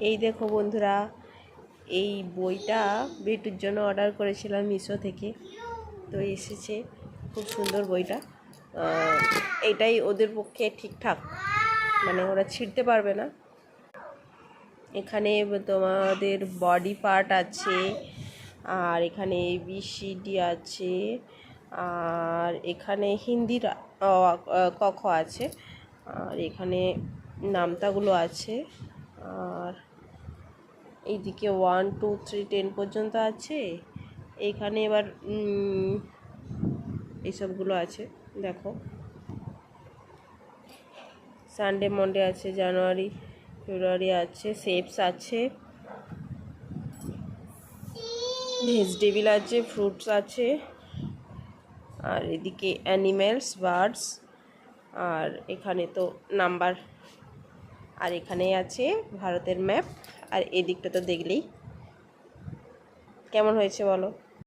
এই দেখো বন্ধুরা, এই বইটা বিটুর জন্য অর্ডার করেছিলাম মিশো থেকে, তো এসেছে। খুব সুন্দর বইটা। এটাই ওদের পক্ষে ঠিকঠাক, মানে ওরা ছিঁড়তে পারবে না। এখানে তোমাদের বডি পার্ট আছে, আর এখানে ABCD আছে, আর এখানে হিন্দির ক খ আছে, আর এখানে নামতাগুলো আছে, আর এইদিকে 1 2 3 10 পর্যন্ত আছে। এইখানে এবার এইসবগুলো আছে। দেখো, সানডে মন্ডে আছে, জানুয়ারি ফেব্রুয়ারি আছে, শেপস আছে, ভেজিটেবিল আছে, ফ্রুটস আছে, আর এদিকে অ্যানিমেলস, বার্ডস, আর এখানে তো নাম্বার, আর এখানে আছে ভারতের ম্যাপ। আর এদিকটা তো দেখলেই। কেমন হয়েছে বলো?